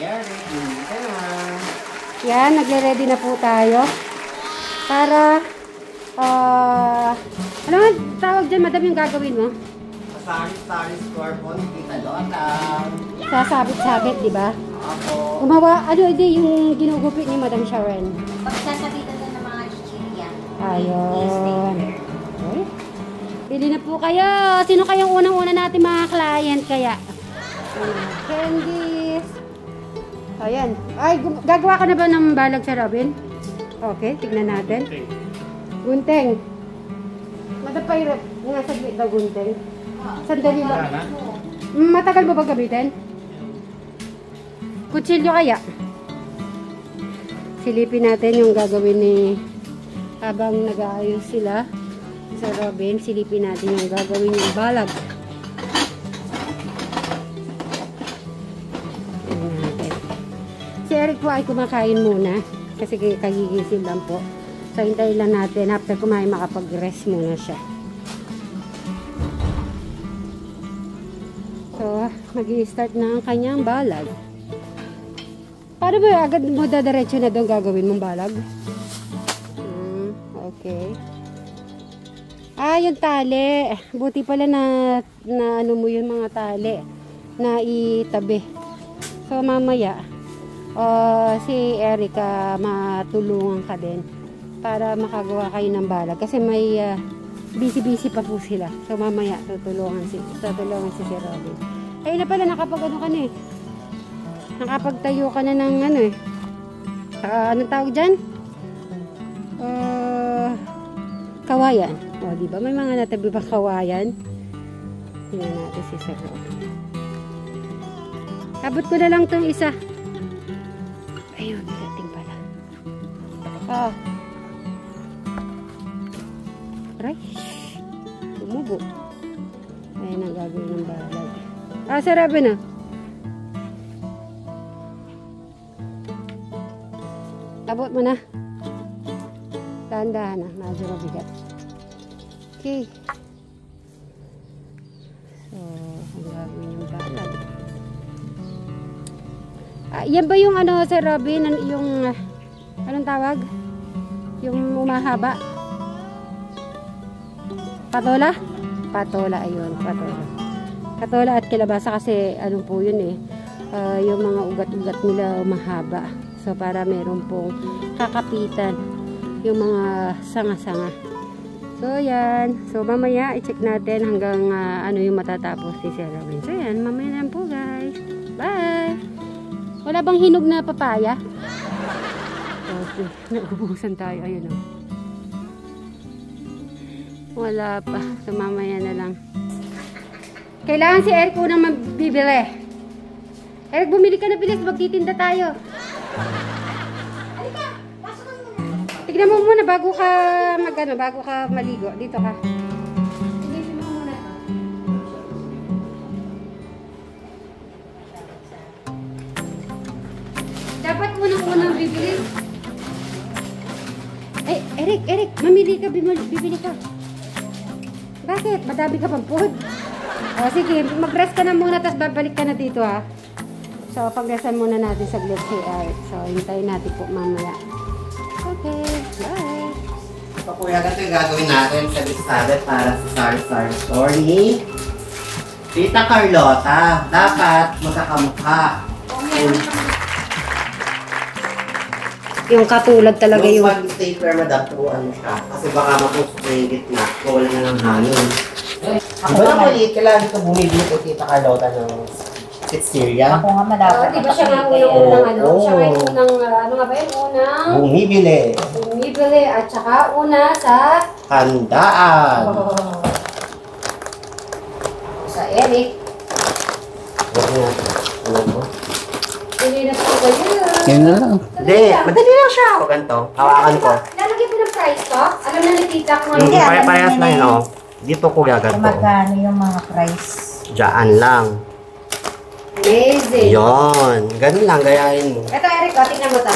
Eric, hindi ka na. Yan, nagre-ready na po tayo. Para, ano nga tawag dyan, madam, yung gagawin mo? Sari store po ni Tita Lota. Sasabit-sabit, di ba? Ako. Gumawa, ano hindi yung ginugupit ni Madam Sharon? Pagsasabitan na ng mga chichirya. Ayun. Okay. Pili na po kayo. Sino kayang unang-una natin mga client kaya? Candies. Ayan. Ay, gagawa ka na ba ng balag sa Robin? Okay, tignan natin. Gunteng. Madapay nga saglit daw gunteng. Sandali lang. Matagal mo ba gamitin? Kutsilyo kaya? Silipin natin yung gagawin ni habang nag-aayos sila sa Robin. Silipin natin yung gagawin yung balag. Si Eric po ay kumakain muna kasi kagigising lang po. So hintayin lang natin after kumain makapag-rest muna siya. So mag-i-start na ang kanyang balag. Paano ba agad mo dadiretso na doon gagawin mong balag? Okay. Ah, yung tali. Buti pala na ano mo yung mga tali na itabi. So mamaya si Erica matulungan ka din para makagawa kayo ng balag kasi may busy pa po sila. So mamaya tutulungan si Sir Robin. Ayun na pala nakapag-ano ka na eh. Nakapagtayo ka na ng ano eh. Anong tawag dyan? Kawayan. O, diba? May mga natabi pa kawayan. Tingnan natin si Sir Robin. Abot ko na lang itong isa. Ayun, dating pala. Aray. Tumubo. Ayun ang gagawin ng balag. Sir Robin Abot mo na. Dahan-dahan na. Medyo mabigat. Okay. So, ang gagawin yung balag. Yan ba yung ano, Sir Robin? Yung, anong tawag? Yung umahaba? Patola? Patola, ayun. Patola. Patola at kilabasa kasi ano po yun eh. Yung mga ugat-ugat nila mahaba. So, para meron pong kakapitan yung mga sanga-sanga. So, yan. So, mamaya, i-check natin hanggang ano yung matatapos si Sir Robin. So, yan. Mamaya na po, guys. Bye! Wala bang hinog na papaya? Okay. Naubusan tayo. Ayun o. Wala pa. So, mamaya na lang. Kailangan si Eric unang mabibili. Eric, bumili ka na bilis. Magtitinda tayo. Tignan mo muna bago ka bago ka maligo. Dito ka. Tignan mo muna. Dapat unang bibili. Eric, mamili ka, bibili ka. Bakit? Madami ka pang food. Sige, mag-rest ka na muna, tapos babalik ka na dito ha. So, pag-restan muna natin saglit si Eric. So, hintayin natin po mamaya. Okay, bye! Ito po yung gagawin natin sa Sabit para sa Sari Store ni Tita Carlota. Dapat magkakamukha. Yung katulad talaga yung... Yung pag-taper, madapruan mo siya. Kasi baka mapusok na yung gitna. Wala na ng hangin. Diba na maliit ka lang ito bumibili ko Tita Carlota ng pizzeria? Ako nga malapit. Di ba siya nga unang ano? Siya nga yung unang, ano nga ba yun? Unang... Bumibili at saka una sa... Handaan. Sa Eric. Huwag nga. Ano mo? Hindi na po kayo. Yan na lang. Hindi, madali lang siya. O ganito, hawakan ko. Lalagyan ko ng price to? Alam na ni Tita kung ano. Parehas na yun, oh. Dito kuya, ganito. Magkano yung mga price? Diyan lang. Amazing. Yun. Ganun lang, gayahin mo. Ito Eric, tingnan mo to.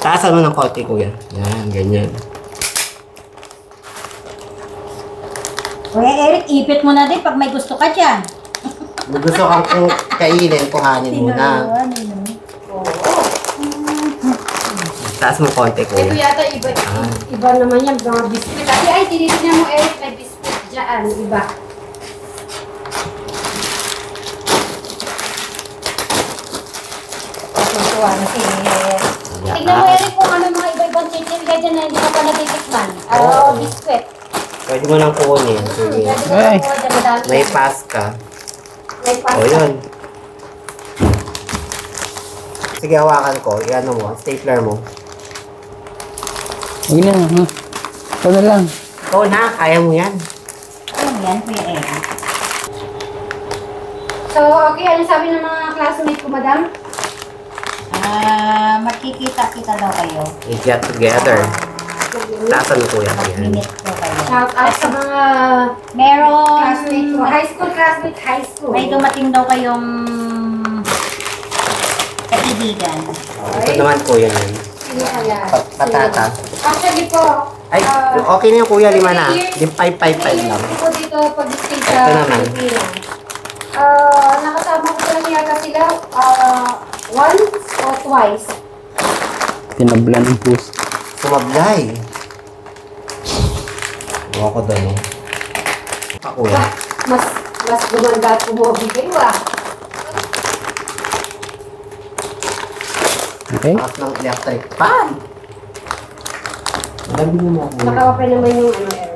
Taasan mo ng konti, kuya. Yan, ganyan. Kuya Eric, ipit mo na din pag may gusto ka dyan. Kung gusto kang kainin, kuhanin muna. Taas mo konti ko. Ito yata iba naman yan, mga biscuit. Ay, tinitignan mo Eric, may biscuit dyan, iba. Tutuwa na si Tignan mo Eric kung ano mga iba-ibang chichirya dyan na hindi ka pa natitikman. Biscuit. Pwede mo nang kunin. Sige. Ay. May paska. May pasta. O yun. Sige, hawakan ko. Iyan mo. Stapler mo. Huwag na, ha? Ito na lang. Ikaw na. Kaya mo yan. Ano yan, Kuya Eva? So, okay, ano sabi ng mga classmate ko, madam? Magkikita-kita daw kayo. We get together. Taasan mo kuya. Yan. Mag-minute daw kayo. Shout out sa mga Meron, classmate ko. High school classmate, high school. may dumating daw kayong kaibigan. Ito naman kuya yan. Sino kaya? Patata. Actually po, Ay, okay na yung kuya. 5 na. 5 lang. Hindi ko dito pag-stay Ito sa naman. Pilipinas. Nakasama ko lang yata sila once or twice. Tinabla ng puso. Sumablay. Huwag ko doon eh. Kuya. Mas gumanda at bumibigay ah. Okay? Taas ng electric fan. Dami mo kuya. Nakawapan naman yung air.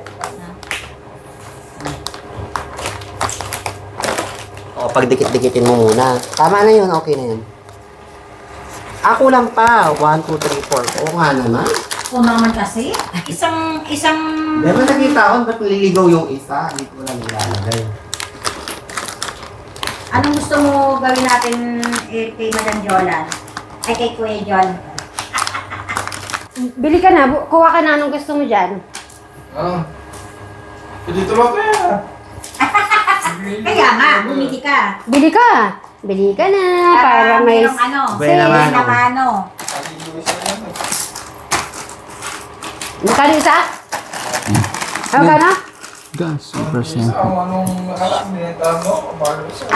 O, pag dikit-dikitin mo muna. Tama na yun, okay na yun. Ako lang pa. 1, 2, 3, 4. Oo nga naman. Oo naman kasi. Isang... Meron nakita ko, ba't naliligaw yung isa? Dito ko lang nilalagay. Anong gusto mo gawin natin kay Madam Jolan? Ay, kay Kuya John. Bili ka na, kuha ka na anong gusto mo dyan. Dito lang kaya. Kaya nga, bumili ka. Bili ka! Bili ka na para may... merong ano, Buena sale mano. na ano. Magkano isa? Ano ka na? Gas, super Isa, anong nakaraan binenta mo? Mahal siya.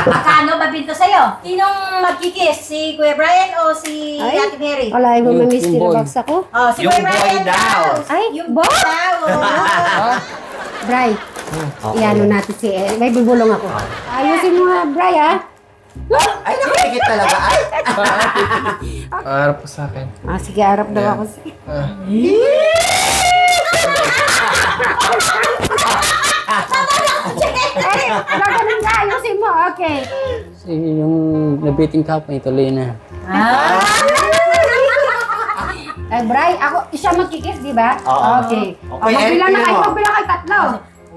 Magkano ba binto sa'yo? Sinong magkikis? Si Kuya Brian o si Ay. Ate Mary? Wala mo Yung mystery boy. box ako. Oh, si Yung Kuya Brian boy daw. Ay, Yung boy? boy daw. Bray, Okay. iano natin si may bubulong ako. Ayusin mo nga, Bray, ha? Ay, nakikit talaga. Ay! Harap po sa akin. Sige, harap daw ako. Gaganon ka, ayusin mo, okay. Kasi yung nabiting kapon, ituloy na. Ay, Bray, ako, siya magkikis, di ba? Oo. Okay. Okay, Magbilang na Eric, kayo, mo. magbilang kayo tatlo.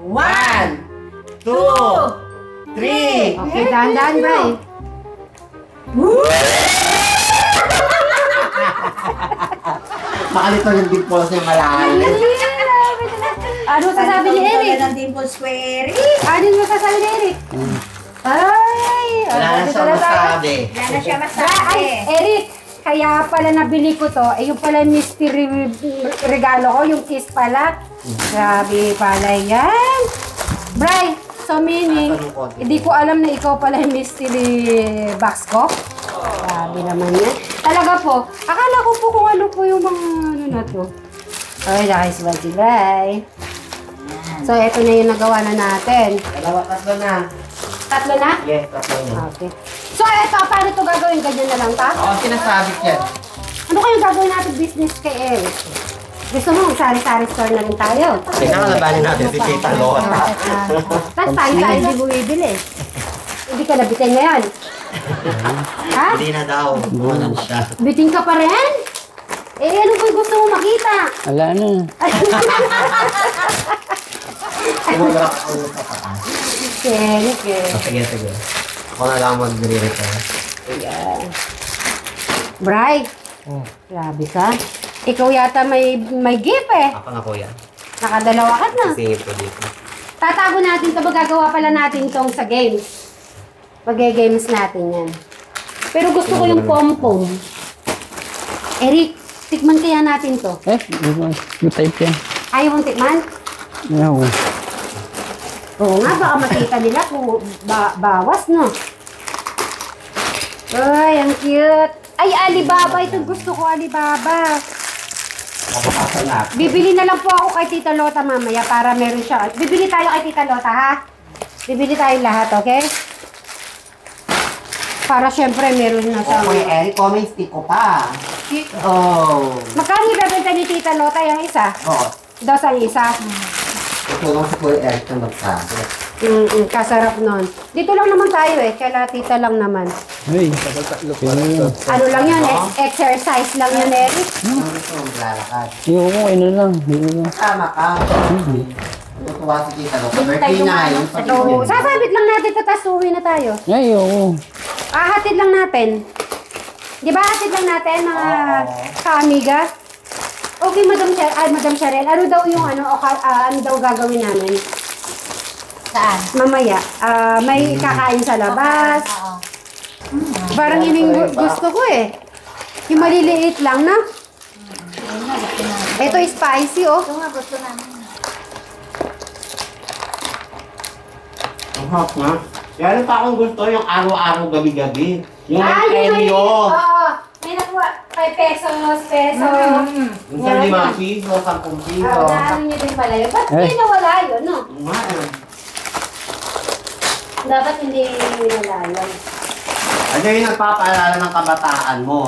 1, 2, 3. Okay, dahan-dahan, Bray. Makalito yung dimples niya malalim. Ano sasabi ni Eric? Ng Dimple Square. Ano yung sasabi ni Eric? Ay! Wala na dito siya na tayo. masabi. Wala na siya Ay, masabi. Eric, kaya pala nabili ko to. Yung pala mystery regalo ko, yung kiss pala. Grabe pala yan. Bray, so meaning, hindi ko alam na ikaw pala yung mystery box ko. Grabe naman yan. Talaga po, akala ko po kung ano po yung mga ano na to. Okay, nakisiwan si Bray. So, eto na yung nagawa na natin. Tatlo na. Tatlo na? Yes, tatlo na. Okay. So, eto, paano ito gagawin? Ganyan na lang ta? Oo, sinasabit yan. Ano kayong gagawin natin business kay Eric? Gusto mo, sari-sari store na rin tayo. Kailangan labanin natin si Tita Lota. Tapos tayo hindi bumibili. Hindi ka nabitin ngayon. Ha? Hindi na daw. Kumanan siya. Biting ka pa rin? Eh, ano ba gusto mo makita? Wala na. Kumulak ako sa paa. Okay. Sige, sige. Ako na lang mag-re-repair. Ayan. Bray, grabe ka. Ikaw yata may gift eh. Ako na kuya. Nakadalawa ka na. Singit ko dito. Tatago natin ito, magagawa pala natin itong sa games. Mag-games natin yan. Pero gusto ko yung pom-pom. Eric, tikman kaya natin to. Good type yan. Ayaw mong tikman? Ayaw. Oo nga, baka makita nila kung bawas, no? Ay, ang cute. Ay, Alibaba. Ito gusto ko, Alibaba. Bibili na lang po ako kay Tita Lota mamaya para meron siya. Bibili tayo kay Tita Lota, ha? Bibili tayo lahat, okay? Para syempre meron na sa... Okay, Eric, comment stick ko pa. Oh. Magkano ibebenta ni Tita Lota yung isa? Oo. Daw sa isa? Tutulong si Kuya Eric na magsabi. Kasarap nun. Dito lang naman tayo eh. Kaya Tita lang naman. Hey, Ano lang yun? Exercise lang yun, Eric. Ano gusto mong lalakad? yung ano lang. Tama ka. Tutuwa si Tita Lota. Birthday na yun. Ito, sasabit lang natin ito, tapos uwi na tayo. Ay, oo. Hatid lang natin. Di ba hatid lang natin, mga ka-amiga? Okay, Madam Sharel, ano daw yung ano daw gagawin namin? Saan? Mamaya, may kakain sa labas. Oo. Parang yun yung gusto ko eh. Yung maliliit lang, na? Ayun na, gusto namin. Ito spicy, oh. Ito nga, gusto namin. Ang hot na. Yan pa akong gusto yung araw-araw gabi-gabi. Yung Yun premyo. Oo. May nakuha. 5 pesos. Minsan 5 piso, 10 piso. Naano nyo din pala yun. Ba't Eh. hindi nawala yun, no? Dapat hindi nawala yun. Ano yung nagpapaalala ng kabataan mo?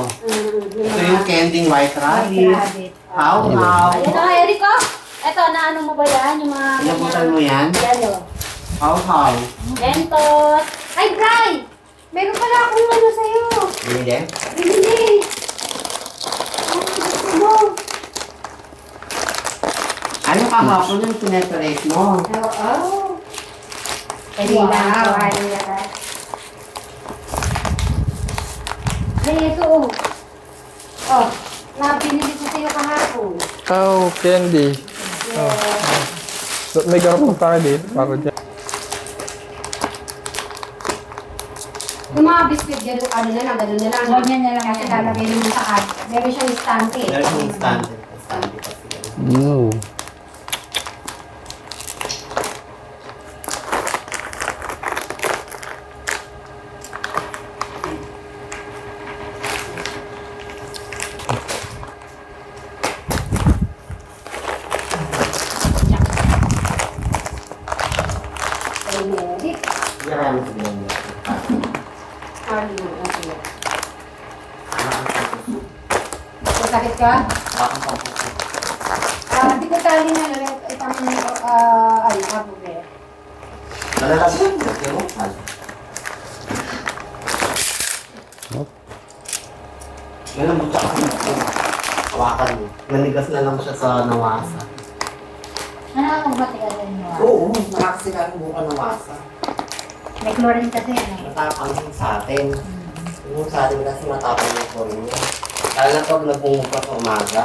Ito yung candying white rabbit. How? Ayun na, Eric, oh. Eto, naano mo ba yan? Yung mga... Inabutan mo yan? Yan, oh. How? Mentos. Ay, Bri! Meron pala akong ano sa'yo. Hindi? Bili. Ano gusto mo? Ano kahapon yung sineperate mo? Oo. Pwede na. Kawain na ka. Ay, ito, oh. Oh, nabinili ko sa'yo kahapon. Oh, candy. So, may garapong tayo dito. Para dyan. Yung mga biscuit, gano'n, ano na lang, gano'n na lang. Ganyan na lang. Kasi lalagay naman sa card. Meron siyang istante. There's yung standard. Standard kasi. No. Ay, Eric. Marami sila niya. Harley mo, okay. Masakit ka? Di ko tali na lang. Itang, ay, kabuge. Malalagyan mo. Pero, Malambot siya kasi hawakan mo. Manigas na lang siya sa nawasa. Nakakabatigal din mo. Oo, nakakasigaran mo ka nawasa. May chlorine kasi yan. Matapang yung sa atin. Yung sa atin kasi matapang yung chlorine niya. Lalo na pag nagpungupa sa umaga.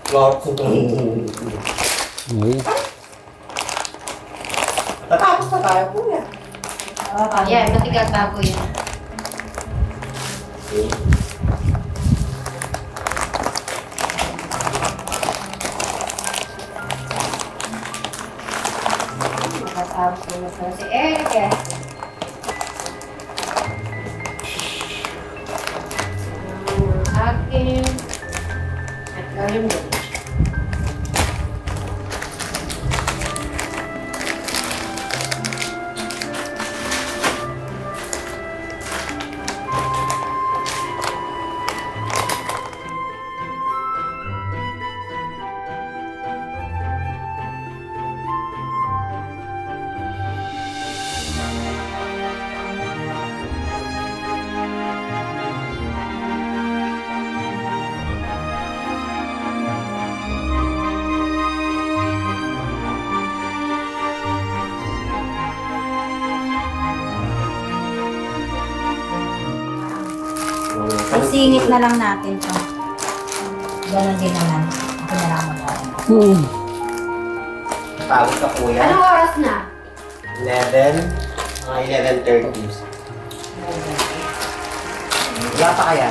Chlorine. Ay. Tatapos na tayo po yan. Oo, yan. Matigal bago yan. Matapos na sa si Eric eh. Akin. At gawin mo. Isingit na lang natin to. Ganon din naman. Ako na lang mag-order. Pagod ka kuya. Anong oras na? 11. Mga 11:30. Wala pa kaya?